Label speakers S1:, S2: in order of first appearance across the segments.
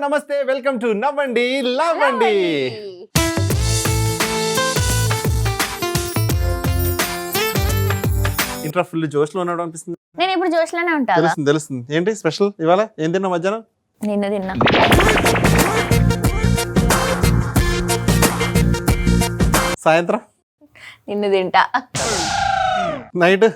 S1: నమస్తే, welcome to నవ్వండి లవ్వండి. Intra full జోష్లో ఉన్నాడు అనిపిస్తుంది.
S2: నేను ఇప్పుడు జోష్లోనే ఉంటాను.
S1: తెలుస్తుంది. ఏంటి స్పెషల్ ఇవాళ? ఏం తిన్నా మధ్యాహ్నం?
S2: నిన్న తిన్నా.
S1: సాయంత్రం
S2: నిన్ను తింటా.
S1: నైట్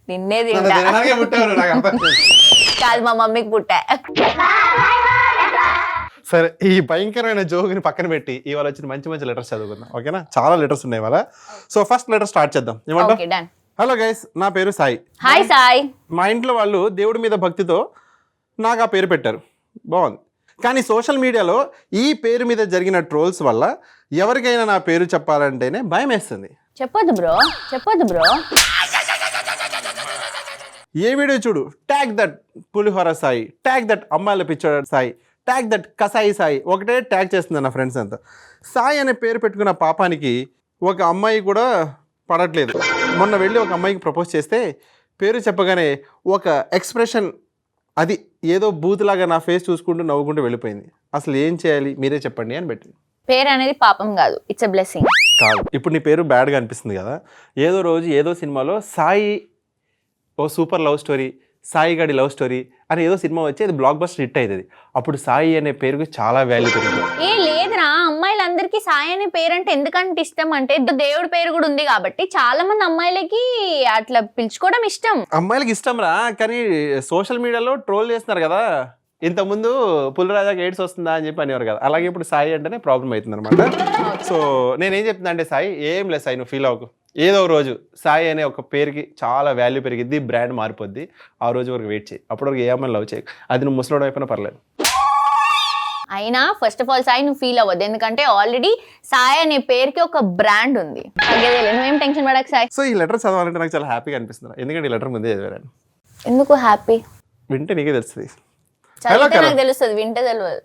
S2: నిన్నే తింటా. కాదు, మా మమ్మీకి పుట్టా.
S1: సరే, ఈ భయంకరమైన జోక్ని పక్కన పెట్టి ఇవాళ వచ్చిన మంచి మంచి లెటర్స్ చదువుకుందాం, ఓకేనా? చాలా లెటర్స్ ఉన్నాయి ఇవాళ. సో ఫస్ట్ లెటర్ స్టార్ట్ చేద్దాం. ఏమంటావ్? హలో గైస్, నా పేరు సాయి.
S2: హాయ్ సాయి.
S1: మా ఇంట్లో వాళ్ళు దేవుడి మీద భక్తితో నాకు ఆ పేరు పెట్టారు. బాగుంది. కానీ సోషల్ మీడియాలో ఈ పేరు మీద జరిగిన ట్రోల్స్ వల్ల ఎవరికైనా నా పేరు చెప్పాలంటేనే భయం వేస్తుంది.
S2: చెప్పొద్దు బ్రో.
S1: ఏ వీడియో చూడు, tag that pulihora Sai, tag that అమ్మాయిల పిచ్చోడ సాయి, ట్యాగ్ దట్ కసాయి సాయి, ఒకటే ట్యాగ్ చేస్తుంది నా ఫ్రెండ్స్ అంతా. సాయి అనే పేరు పెట్టుకున్న పాపానికి ఒక అమ్మాయి కూడా పడట్లేదు. మొన్న వెళ్ళి ఒక అమ్మాయికి ప్రపోజ్ చేస్తే పేరు చెప్పగానే ఒక ఎక్స్ప్రెషన్, అది ఏదో బూతులాగా నా ఫేస్ చూసుకుంటూ నవ్వుకుంటూ వెళ్ళిపోయింది. అసలు ఏం చేయాలి మీరే చెప్పండి అని పెట్టింది.
S2: పేరు అనేది పాపం కాదు, ఇట్స్ ఎ బ్లెస్సింగ్.
S1: కాదు, ఇప్పుడు నీ పేరు బ్యాడ్గా అనిపిస్తుంది కదా. ఏదో రోజు ఏదో సినిమాలో సాయి ఓ సూపర్ లవ్ స్టోరీ, సాయి గడి లవ్ స్టోరీ అని ఏదో సినిమా వచ్చి అది బ్లాక్ బస్టర్ హిట్ అవుతుంది. అప్పుడు సాయి అనే పేరుకి చాలా వాల్యూ పెరిగింది.
S2: లేదురా, అమ్మాయిలందరికీ సాయి అనే పేరు అంటే ఎందుకంటే ఇష్టం అంటే దేవుడి పేరు కూడా ఉంది కాబట్టి చాలా మంది అమ్మాయిలకి అట్లా పిలుచుకోవడం ఇష్టం.
S1: అమ్మాయిలకి ఇష్టం రా, కానీ సోషల్ మీడియాలో ట్రోల్ చేస్తున్నారు కదా. ఇంతకుముందు పులిరాజాకి ఎయిడ్స్ వస్తుందా అని చెప్పి అనేవారు కదా, అలాగే ఇప్పుడు సాయి అంటేనే ప్రాబ్లం అవుతుంది అనమాట. సో నేనేం చెప్తున్నా అంటే, సాయి ఏం లేదు సాయి, నువ్వు ఫీల్ అవ్వకు. ఏదో ఒక రోజు సాయి అనే ఒక పేరుకి చాలా వాల్యూ పెరిగిద్ది, బ్రాండ్ మారిపోద్ది. ఆ రోజు వరకు వెయిట్ చేయి, అప్పటి వరకు ఏ అమ్మాయిని లవ్ చేయి. అది నువ్వు ముసలోడు అయిపోయినా పర్లేదు.
S2: అయినా ఫస్ట్ ఆఫ్ ఆల్ సాయి నువ్వు ఫీల్ అవ్వద్దు, ఎందుకంటే ఆల్రెడీ సాయి అనే పేరుకి ఒక బ్రాండ్ ఉంది. నువ్వేం టెన్షన్ పడక సాయి.
S1: సో ఈ లెటర్ చదవాలంటే నాకు చాలా హ్యాపీగా అనిపిస్తుంది, ఎందుకంటే ఈ లెటర్ ముందే చదివాను.
S2: ఎందుకు హ్యాపీ?
S1: వింటే నీకే తెలుస్తుంది.
S2: నాకు తెలుస్తుంది, వింటే తెలియదు.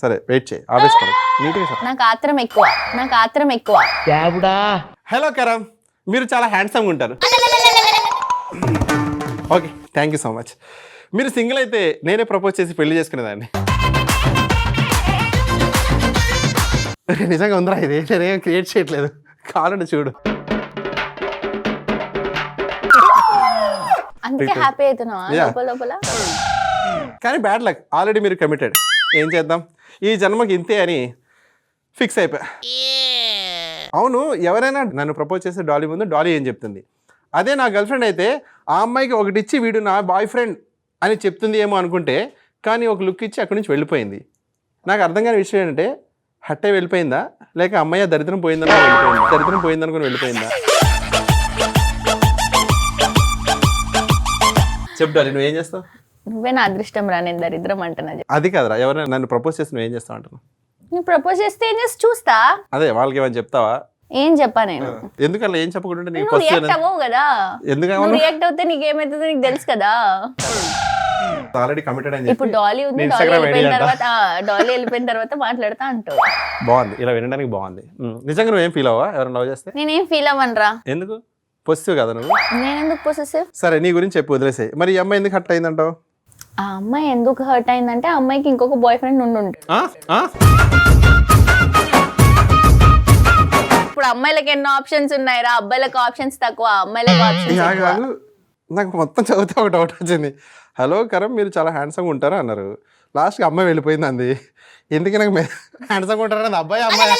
S1: సరే వెయిట్ చేయి, ఆవేశపడు.
S2: నాకు ఆత్రం ఎక్కువ.
S1: హలో కరం, మీరు చాలా హ్యాండ్సమ్గా ఉంటారు. Okay, thank you so much. మీరు సింగిల్ అయితే నేనే ప్రపోజ్ చేసి పెళ్లి చేసుకునేదాన్ని. నిజంగా ఉందిరా ఇది, నేనేం క్రియేట్ చేయట్లేదు, కావాలంటే చూడు.
S2: అందుకే హ్యాపీ అవుతున్నావా లోపల?
S1: కానీ బ్యాడ్ లక్, ఆల్రెడీ మీరు కమిటెడ్. ఏం చేద్దాం, ఈ జన్మకి ఇంతే అని ఫిక్స్ అయిపోయా. అవును, ఎవరైనా నన్ను ప్రపోజ్ చేస్తే డాలీ ముందు డాలీ ఏం చెప్తుంది? అదే నా గర్ల్ ఫ్రెండ్ అయితే ఆ అమ్మాయికి ఒకటి ఇచ్చి వీడు నా బాయ్ ఫ్రెండ్ అని చెప్తుంది ఏమో అనుకుంటే, కానీ ఒక లుక్ ఇచ్చి అక్కడి నుంచి వెళ్ళిపోయింది. నాకు అర్థం కాని విషయం ఏంటంటే, హట్టే వెళ్ళిపోయిందా లేక అమ్మాయి దరిద్రం పోయిందనుకుని వెళ్ళిపోయిందా? చెప్పు డాలీ, నువ్వేం చేస్తావు?
S2: నువ్వే నా అదృష్టం రా, నేను దరిద్రం అంటున్నా.
S1: అది కాదురా, ఎవరైనా నన్ను ప్రపోజ్ చేస్తే నువ్వేం చేస్తావు అంటున్నావు?
S2: నువ్వు ప్రపోజ్ చేస్తే ఏం చేసి చూస్తా.
S1: అదే వాళ్ళకి ఏమైనా చెప్తావా?
S2: ఏం చెప్పా నేను?
S1: ఎందుకలా ఏం చెప్పకుంటే
S2: రియాక్ట్ అవ్వవు కదా.
S1: ఎందుకు
S2: రియాక్ట్ అవుతే నీకేమైతుందో నీకు తెలుసు కదా.
S1: ఆల్రెడీ కమిటెడ్ అని
S2: ఇప్పుడు డాలీ ఉంది, డాలీ వెళ్ళిపోయిన తర్వాత మాట్లాడతా అంటావు.
S1: బాగుంది, ఇలా వినడానికి బాగుంది. నిజంగా నువ్వేం ఫీల్ అవ్వా ఎవరైనా లవ్ చేస్తే?
S2: నేనేం ఫీల్ అవ్వనురా.
S1: ఎందుకు? పొసిటివ్ కదా నువ్వు.
S2: నేను ఎందుకు పొసెసివ్?
S1: సరే, నీ గురించి చెప్పు, వదిలేసాయి. మరి ఈ అమ్మాయి ఎందుకు హర్ట్ అయిందంటావు?
S2: ఆ అమ్మాయి ఎందుకు హర్ట్ అయిందంటే, ఆ అమ్మాయికి ఇంకొక బాయ్ ఫ్రెండ్ ఉండుంటాడు. ఇప్పుడు అమ్మాయిలకు ఎన్నో ఆప్షన్స్ ఉన్నాయి రా, అబ్బాయిలకు ఆప్షన్స్ తక్కువ, అమ్మాయిలకు ఆప్షన్స్ ఎక్కువ.
S1: నాకు మొత్తం చదివితే ఒక డౌట్ వచ్చింది. హలో కరం, మీరు చాలా హ్యాండ్సమ్గా ఉంటారా అన్నారు, లాస్ట్కి అమ్మాయి వెళ్ళిపోయింది అంది. ఎందుకు నాకు హ్యాండ్సమ్గా ఉంటారని అబ్బాయి అమ్మాయి?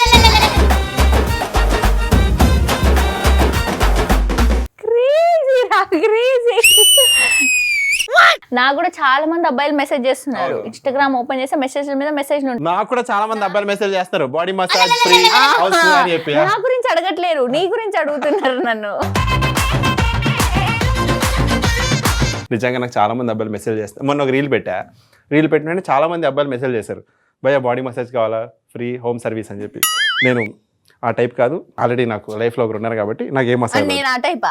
S2: నాకు కూడా చాలా మంది అబ్బాయిలు మెసేజ్ చేస్తున్నారు. ఇన్స్టాగ్రామ్ ఓపెన్ చేస్తే మెసేజ్ మీద మెసేజ్.
S1: నాకు కూడా చాలా మంది అబ్బాయిలు మెసేజ్ చేస్తారు, బాడీ మసాజ్ ఫ్రీ అని చెప్పి.
S2: నా గురించి అడగట్లేరు, నీ గురించి అడుగుతున్నారు నన్ను.
S1: నిజంగా నాకు చాలా మంది అబ్బాయిలు మెసేజ్ చేస్తారు. మొన్న ఒక రీల్ పెట్టినంటే చాలా మంది అబ్బాయిలు మెసేజ్ చేశారు, భయ్యా బాడీ మసాజ్ కావాలా, ఫ్రీ హోమ్ సర్వీస్ అని చెప్పి. నేను ఆ టైప్ కాదు, ఆల్రెడీ నాకు లైఫ్లో ఒకరు ఉన్నారు కాబట్టి నాకు ఏం మసాజ్.
S2: నేను ఆ టైపా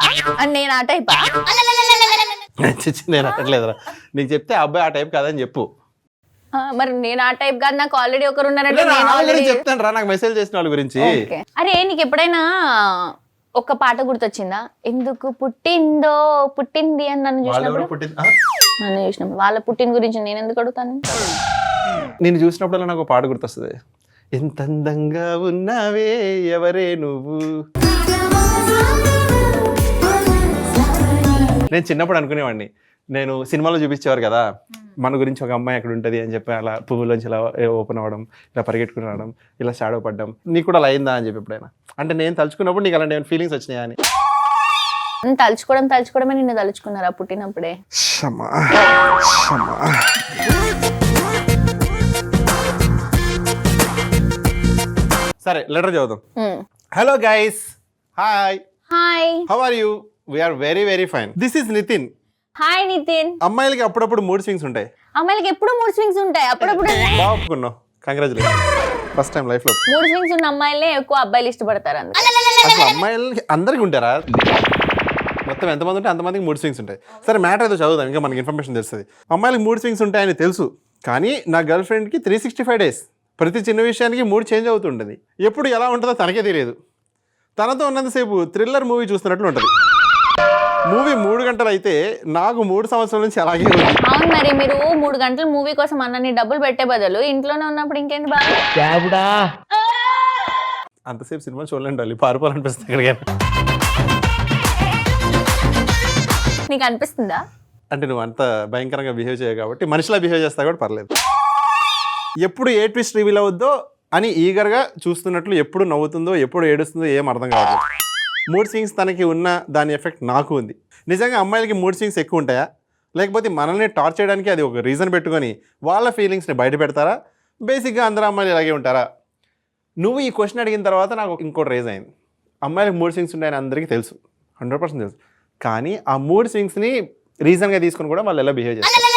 S1: నేను అట్టలేదురా, నీకు చెప్తే అబ్బాయి ఆ టైప్ కాదని చెప్పు.
S2: మరి నేను ఆ టైప్ కాదు, నాకు ఆల్రెడీ ఒకరు ఉన్నారంటే
S1: చెప్తాను రా, నాకు మెసేజ్ చేసిన వాళ్ళ గురించి.
S2: అరే నీకు ఎప్పుడైనా ఒక పాట గుర్తొచ్చిందా? ఎందుకు పుట్టింది అని నన్ను చూసినప్పుడు వాళ్ళ పుట్టిన గురించి నేను ఎందుకు అడుగుతాను?
S1: నేను చూసినప్పుడల్లా నాకు ఒక పాట గుర్తొస్తుంది. ఎంత అందంగా ఉన్నావే ఎవరే నువ్వు. నేను చిన్నప్పుడు అనుకునేవాడిని, నేను సినిమాలో చూపించేవారు కదా మన గురించి ఒక అమ్మాయి అక్కడ ఉంటుంది అని చెప్పి అలా పువ్వులోంచి ఇలా ఓపెన్ అవ్వడం, ఇలా పరిగెట్టుకుని రావడం, ఇలా షాడో పడ్డం, నీకు కూడా అలా అయిందా అని చెప్పి ఎప్పుడైనా. అంటే నేను తలుచుకున్నప్పుడు నీకు అలాంటి ఏమైనా ఫీలింగ్స్ వచ్చినాయా అని.
S2: తలుచుకోవడమే నిన్ను తలుచుకున్నారా పుట్టినప్పుడే?
S1: సరే లెటర్ చదువుదాం. Hello guys, hi
S2: hi.
S1: How are you? We are very very fine. This is Nitin.
S2: Hi Nitin.
S1: అమ్మాయిలకి అప్పుడప్పుడు మూడ్ స్వింగ్స్ ఉంటాయి.
S2: అమ్మాయిలకి ఎప్పుడు మూడ్ స్వింగ్స్ ఉంటాయి. అప్పుడప్పుడు
S1: బాగా ఒప్పుకున్నావు, కంగ్రాచులేషన్. ఫస్ట్ టైం లైఫ్ లో
S2: మూడ్ స్వింగ్స్ ఉన్న అమ్మాయిలే ఎక్కువ అబ్బాయిలు ఇష్టపడతారు.
S1: అసలు అమ్మాయిలకి అందరికి ఉంటారా? మొత్తం ఎంతమంది ఉంటే అంతమందికి మూడ్ స్వింగ్స్ ఉంటాయి. సరే మ్యాటర్ ఏదో చదువుదాం, ఇంకా మనకి ఇన్ఫర్మేషన్ తెలుస్తుంది. అమ్మాయిలకి మూడ్ స్వింగ్స్ ఉంటాయని తెలుసు, కానీ నా గర్ల్ ఫ్రెండ్కి 365 days ప్రతి చిన్న విషయానికి మూడ్ చేంజ్ అవుతుంటుంది. ఎప్పుడు ఎలా ఉంటుందో తనకే తెలియదు. తనతో ఉన్నంతసేపు థ్రిల్లర్ మూవీ చూస్తున్నట్లు ఉంటుంది. మూవీ 3 గంటలు అయితే నాకు 3 సంవత్సరాల నుంచి అలాగే ఉంది.
S2: అవును, మరి మీరు 3 గంటలు మూవీ కోసం అన్నని డబ్బులు పెట్టే బదులు ఇంట్లోనే ఉన్నప్పుడు ఇంకేంటి బాగా.
S1: అంతసేపు సినిమా చూడలేండి, పారిపోవాలనిపిస్తుంది ఎక్కడికైనా.
S2: నీకు అనిపిస్తుందా?
S1: అంటే నువ్వు అంత భయంకరంగా బిహేవ్ చేయవు కాబట్టి, మనిషిలా బిహేవ్ చేస్తా కూడా పర్లేదు. ఎప్పుడు ఏ ట్విస్ట్ రివీల్ అవుద్దో అని ఈగర్గా చూస్తున్నట్లు, ఎప్పుడు నవ్వుతుందో ఎప్పుడు ఏడుస్తుందో ఏం అర్థం కావట్లేదు. మూడ్ స్వింగ్స్ తనకి ఉన్న దాని ఎఫెక్ట్ నాకు ఉంది. నిజంగా అమ్మాయిలకి మూడ్ స్వింగ్స్ ఎక్కువ ఉంటాయా, లేకపోతే మనల్ని టార్చ్ చేయడానికి అది ఒక రీజన్ పెట్టుకొని వాళ్ళ ఫీలింగ్స్ని బయట పెడతారా? బేసిక్గా అందరూ అమ్మాయిలు ఇలాగే ఉంటారా? నువ్వు ఈ క్వశ్చన్ అడిగిన తర్వాత నాకు ఇంకోటి రేజ్ అయింది. అమ్మాయిలకు మూడ్ స్వింగ్స్ ఉంటాయని అందరికీ తెలుసు, 100% తెలుసు. కానీ ఆ మూడ్ స్వింగ్స్ని రీజన్గా తీసుకొని కూడా వాళ్ళు ఎలా బిహేవ్ చేస్తారు?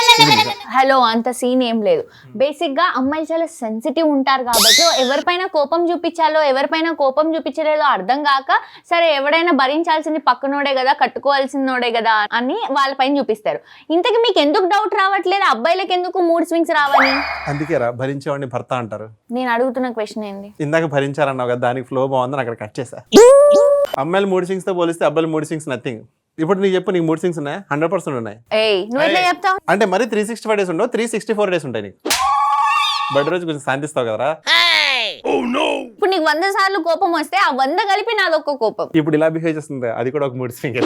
S2: హలో, అంత సీన్ ఏం లేదు. బేసిక్ గా అమ్మాయిలు చాలా సెన్సిటివ్ ఉంటారు కాబట్టి ఎవరిపైన కోపం చూపించాలో ఎవరిపైన కోపం చూపించలేదో అర్థం కాక, సరే ఎవడైనా భరించాల్సింది పక్కనోడే కదా, కట్టుకోవాల్సినోడే కదా అని వాళ్ళపైన చూపిస్తారు. ఇంతకీ మీకు ఎందుకు డౌట్ రావట్లేదు అబ్బాయిలకు ఎందుకు మూడ్ స్వింగ్స్ రావని?
S1: అందుకే రా భరించేవాడిని భర్త అంటారు.
S2: నేను అడుగుతున్న క్వశ్చన్ ఏంటి?
S1: ఇందాక భరించాలన్నావు కదా, దానికి ఫ్లో బాగుందని అక్కడ కట్ చేశా. అమ్మాయిలు మూడ్ స్వింగ్స్ తో పోలిస్తే అబ్బాయిలు మూడ్ స్వింగ్స్ నథింగ్. ఇప్పుడు నీకు చెప్పు, నీకు మూడ్ స్వింగ్స్ ఉన్నాయా? 100% ఉన్నాయి.
S2: నువ్వు ఎట్లా చెప్తావు?
S1: అంటే మరి 365 days ఉండవు, 364 days ఉంటాయి నీకు. బర్త్డే రోజు కొంచెం శాంతిస్తావు కదరా.
S2: ఇప్పుడు నీకు 100 సార్లు కోపం వస్తే ఆ 100 కలిపి నాదొక్క కోపం.
S1: ఇప్పుడు ఇలా బిహేవ్ చేస్తుంది, అది కూడా ఒక మూడ్ స్వింగ్.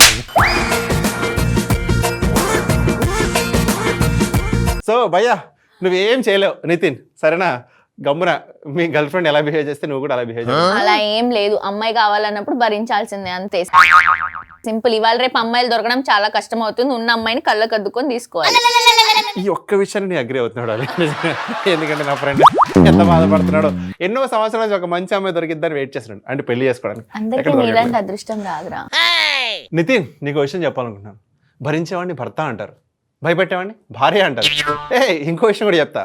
S1: సో భయ్యా నువ్వేం చేయలేవు నితిన్, సరేనా? గమ్మున మీ గర్ల్ ఫ్రెండ్ ఎలా బిహేవ్ చేస్తే నువ్వు కూడా అలా బిహేవ్ చేయాలి.
S2: అలా ఏం లేదు, అమ్మాయి కావాలన్నప్పుడు భరించాల్సిందే, అంతే సింపుల్. ఇవాళ రేపు అమ్మాయిలు దొరకడం చాలా కష్టం అవుతుంది, ఉన్న అమ్మాయిని కళ్ళకు అద్దుకొని తీసుకోవాలి.
S1: ఈ ఒక్క విషయాన్ని నేను అగ్రి అవుతున్నాడు అది. ఎందుకంటే నా ఫ్రెండ్ ఎంత బాధపడుతున్నాడు, ఎన్నో సంవత్సరాల నుంచి ఒక మంచి అమ్మాయి దొరికిద్దని వెయిట్ చేస్తున్నాడు, అంటే పెళ్లి చేసుకోవడానికి.
S2: అందరికీ నీలాంటి అదృష్టం రాదురా.
S1: నితిన్ నీకు విషయం చెప్పాలనుకుంటున్నాను. భరించేవాడిని భర్త అంటారు, భయపెట్టేవాడిని భార్య అంటారు. ఇంకో విషయం కూడా చెప్తా,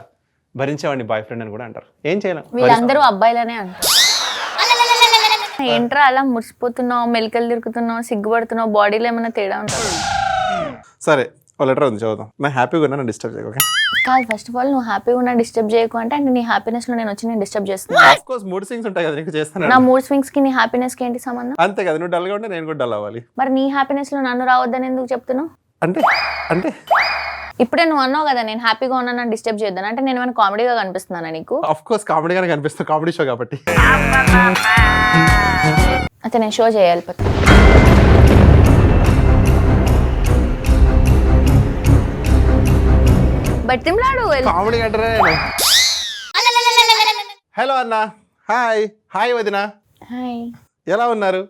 S1: భరించేవాడిని బాయ్ ఫ్రెండ్ అని కూడా అంటారు. ఏం చేయలేం,
S2: వీళ్ళందరూ అబ్బాయిలనే అంటారు. ఏంట్రా అలా మురిసిపోతున్నావు, మెలికలు తిరుగుతున్నావు, సిగ్గుపడుతున్నావు, బాడీలో ఏమైనా తేడా ఉంటుంది?
S1: సరే ఓ లెటర్ ఉంది చదువుదాం. నేను హ్యాపీగా ఉన్నా, డిస్టర్బ్ చేయకు.
S2: కాదు, ఫస్ట్ ఆఫ్ ఆల్ నువ్వు హ్యాపీగా ఉన్నా డిస్టర్బ్ చేయకు అంటే నీ హ్యాపీనెస్ లో నేను వచ్చి నేను డిస్టర్బ్ చేస్తున్నాను.
S1: ఆఫ్ కోర్స్ మూడ్ స్వింగ్స్ ఉంటాయి కదా, నీకు చేస్తాను.
S2: నా మూడ్ స్వింగ్స్ కి నీ హ్యాపీనెస్ కి ఏంటి సంబంధం?
S1: అంతే కదా, నువ్వు డల్గా ఉంటే నేను కూడా డల్ అవ్వాలి.
S2: మరి నీ హ్యాపీనెస్ లో నన్ను రావద్దని ఎందుకు చెప్తున్నావు?
S1: అంటే అంటే
S2: ఇప్పుడే నువ్వు అన్నావు కదా నేను హ్యాపీగా ఉన్నా నన్ను డిస్టర్బ్ చేద్దాను అంటే, నేను ఏమైనా కామెడీగా కనిపిస్తున్నానా నీకు?
S1: ఆఫ్ కోర్స్ కామెడీగానే కనిపిస్తుంది, కామెడీ షో కాబట్టి.
S2: అయితే నేను షో చేయాలి. బట్టింలాడు
S1: కామెడీ అంటారా నేను? హలో అన్న, హాయ్. హాయ్ వదిన,
S2: హాయ్.
S1: ఎలా ఉన్నారు?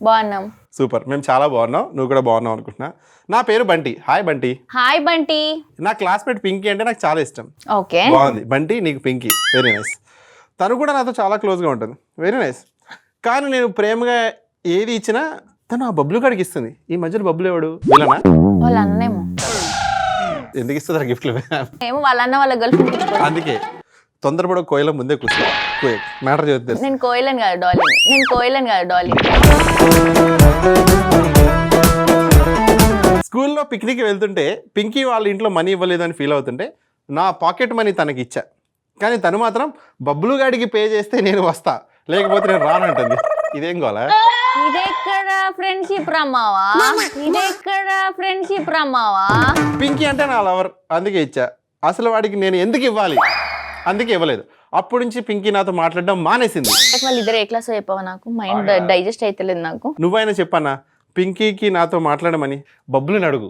S2: బాగున్నాం.
S1: సూపర్, మేము చాలా బాగున్నాం, నువ్వు కూడా బాగున్నావు అనుకుంటున్నా. నా పేరు బంటి. హాయ్ బంటి.
S2: హాయ్ బంటి.
S1: నా క్లాస్మేట్ పింకీ అంటే నాకు చాలా ఇష్టం.
S2: ఓకే,
S1: బాగుంది బంటి, నీకు పింకీ, వెరీ నైస్. తను కూడా నాతో చాలా క్లోజ్గా ఉంటుంది, వెరీ నైస్. కానీ నేను ప్రేమగా ఏది ఇచ్చినా తను ఆ బబ్లు కాడికి ఇస్తుంది. ఈ మధ్యలో బబ్లు ఎవడు? వీళ్ళనా?
S2: వాళ్ళ అన్నేమో.
S1: ఎందుకు ఇస్తుందా గిఫ్ట్లు?
S2: ఏమో వాళ్ళ అన్న వాళ్ళ గర్ల్ ఫ్రెండ్.
S1: అందుకే తొందరపడ కోయిల ముందే కూర్చో. మ్యాటర్ చదువుతుంది.
S2: నేను కోయిలని కాదు డాలీ, నేను కోయిలని కాదు డాలీ.
S1: స్కూల్లో పిక్నిక్ వెళ్తుంటే పింకీ వాళ్ళ ఇంట్లో మనీ ఇవ్వలేదు అని ఫీల్ అవుతుంటే నా పాకెట్ మనీ తనకి ఇచ్చా. కానీ తను మాత్రం బబ్లు గాడికి పే చేస్తే నేను వస్తా, లేకపోతే నేను రానంటుంది. ఇదేం గోలా?
S2: ఇదెక్కడ ఫ్రెండ్షిప్ రమ్మావా? ఇదెక్కడ ఫ్రెండ్షిప్ రమ్మావా?
S1: పింకీ అంటే నా లవర్, అందుకే ఇచ్చా. అసలు వాడికి నేను ఎందుకు ఇవ్వాలి? అందుకే ఇవ్వలేదు. అప్పటి నుంచి పింకీ నాతో మాట్లాడడం మానేసింది.
S2: వాళ్ళు ఇద్దరు ఏ క్లాస్ చెప్పావా? నాకు మైండ్ డైజెస్ట్ అయితలేదు నాకు.
S1: నువ్వైనా చెప్పన్నా పింకీకి నాతో మాట్లాడమని. బబ్బులుని అడుగు,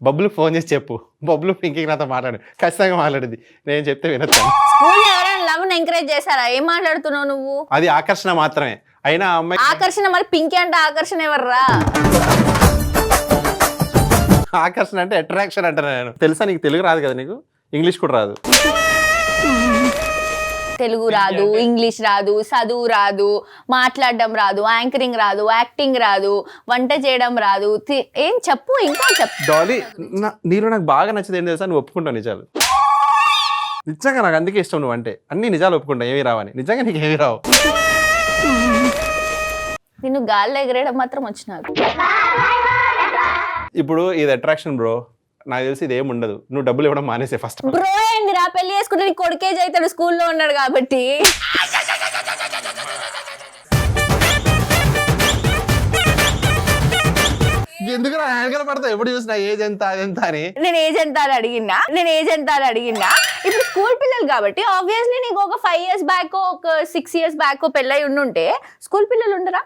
S1: బబ్బులు ఫోన్ చేసి చెప్పు, బబ్బులు పింకీకి నాతో మాట్లాడు, ఖచ్చితంగా మాట్లాడింది. నేను చెప్తే వినొచ్చాను.
S2: స్కూల్లో ఎవరైనా లవ్ ఎంకరేజ్ చేశారా? ఏం మాట్లాడుతున్నావు నువ్వు?
S1: అది ఆకర్షణ మాత్రమే. అయినా ఆ అమ్మాయి
S2: ఆకర్షణ, మరి పింకీ అంటే ఆకర్షణ ఎవర్రా?
S1: ఆకర్షణ అంటే అట్రాక్షన్ అంటాను నేను. తెలుసా నీకు? తెలుగు రాదు కదా నీకు, ఇంగ్లీష్ కూడా రాదు.
S2: తెలుగు రాదు, ఇంగ్లీష్ రాదు, చదువు రాదు, మాట్లాడడం రాదు, యాంకరింగ్ రాదు, యాక్టింగ్ రాదు, వంట చేయడం రాదు. ఏం చెప్పు, ఇంకా చెప్పు.
S1: డాలీ, నీలో నాకు బాగా నచ్చేది ఏం తెలుసా? నువ్వు ఒప్పుకుంటావు నిజాలు. నిజంగా నాకు అందుకే ఇష్టం నువ్వు అంటే. అన్ని నిజాలు ఒప్పుకుంటావు, ఏమి రావని. నిజంగా నీకు ఏమి రావు.
S2: నిన్ను గాల్లో ఎగరేయడం మాత్రం వచ్చినారు.
S1: ఇప్పుడు ఇది అట్రాక్షన్ బ్రో, నాకు తెలిసి ఇది ఏమి ఉండదు. నువ్వు డబ్బులు ఇవ్వడం మానేసే ఫస్ట్.
S2: బ్రో ఏందిరా? పెళ్లి చేసుకుంటే నీ కొడుకేజ్ అవుతాడు, స్కూల్లో ఉన్నాడు కాబట్టి.
S1: ఎందుకు హ్యాంగర్ పడతావు? ఎప్పుడు చూసినా ఏజ్ ఎంత అదెంత అని.
S2: నేను ఏజ్ ఎంత అని అడిగినా. ఇప్పుడు స్కూల్ పిల్లలు కాబట్టి ఆబ్వియస్లీ నీకు ఒక 5 years బ్యాక్, ఒక 6 years బ్యాక్ పెళ్ళై ఉండుంటే స్కూల్ పిల్లలు ఉండరా?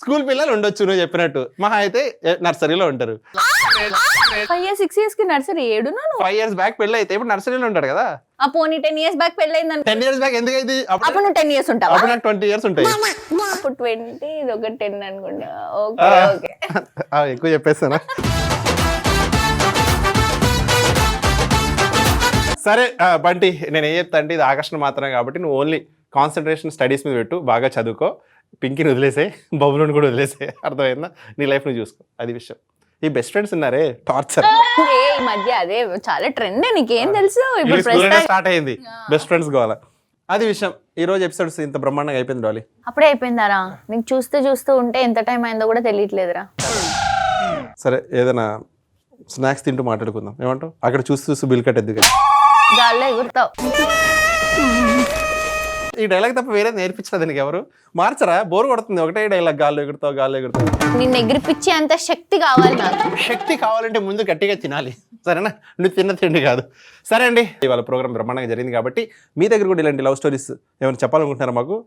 S1: స్కూల్ పిల్లలు ఉండొచ్చు నువ్వు చెప్పినట్టు. మహా అయితే నర్సరీలో ఉంటారు.
S2: 5 years 6 years కి నర్సరీ ఏడునా?
S1: 5 years బ్యాక్ పెళ్ళి అయితే ఇప్పుడు నర్సరీలో ఉంటాడు కదా.
S2: ఆ పోనీ 10 years బ్యాక్ పెళ్ళైంది అనుకో.
S1: 10 years బ్యాక్ ఎందుకైతే
S2: అప్పుడు నువ్వు 10 years ఉంటావా?
S1: అప్పుడు నాకు 20 years ఉంటాయి.
S2: అప్పుడు 20, ఇది ఒక 10 అనుకుంటా. ఓకే ఓకే,
S1: ఎక్కువ చెప్పేస్తానా? సరే బంటి, నేను ఏం చెప్తా అంటే ఇది ఆకర్షణ మాత్రమే కాబట్టి నువ్వు ఓన్లీ కాన్సన్ట్రేషన్ స్టడీస్ మీద పెట్టు, బాగా చదువుకో, పింకీని వదిలేసే, బబులుని కూడా వదిలేసే. అర్థమైందా? నీ లైఫ్ నువ్వు చూసుకో, అది విషయం. ఈ బెస్ట్ ఫ్రెండ్స్ ఉన్నారే టార్చర్.
S2: ఈ మధ్య అదే చాలా ట్రెండ్. నీకేం తెలుసు? ఇప్పుడు
S1: స్టార్ట్ అయింది బెస్ట్ ఫ్రెండ్స్ కావాలా, అది విషయం. ఈ రోజు ఎపిసోడ్స్ ఇంత బ్రహ్మాండంగా అయిపోయింది డాలీ.
S2: అప్పుడే అయిపోయిందారా? నీకు చూస్తూ ఉంటే ఎంత టైం అయిందో కూడా తెలియట్లేదురా.
S1: సరే, ఏదైనా స్నాక్స్ తింటూ మాట్లాడుకుందాం, ఏమంటావు? అక్కడ చూస్తూ బిల్ కట్టేద్దు కానీ.
S2: గాల్లో ఎగురుతావు.
S1: ఈ డైలాగ్ తప్ప వేరే నేర్పించలేదు నీకు ఎవరు? మార్చరా? బోర్ కొడుతుంది ఒకటే డైలాగ్, గాల్లో ఎగురుతావు.
S2: నిన్ను ఎగిరిపించే అంత శక్తి కావాలి నాకు.
S1: శక్తి కావాలంటే ముందు గట్టిగా తినాలి, సరేనా? నువ్వు తిన్న తిండి కాదు. సరే అండి, ఇవాళ ప్రోగ్రామ్ బ్రహ్మాండంగా జరిగింది కాబట్టి మీ దగ్గర కూడా ఇలాంటి లవ్ స్టోరీస్ ఏమైనా చెప్పాలనుకుంటున్నారా మాకు?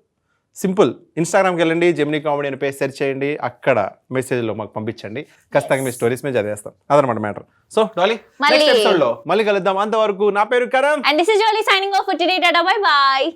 S1: సింపుల్, ఇన్స్టాగ్రామ్కి వెళ్ళండి, జెమినీ కామెడీ అని పేజ్ సెర్చ్ చేయండి, అక్కడ మెసేజ్లో మాకు పంపించండి. ఖచ్చితంగా మీ స్టోరీస్ మీద చదివేస్తాం. అదనమాట మ్యాటర్. సో డాలీ, నెక్స్ట్ ఎపిసోడ్లో మళ్ళీ కలుద్దాం. అంతవరకు నా పేరు Karan.
S2: And this is Jolly signing off for today. Tata, bye bye.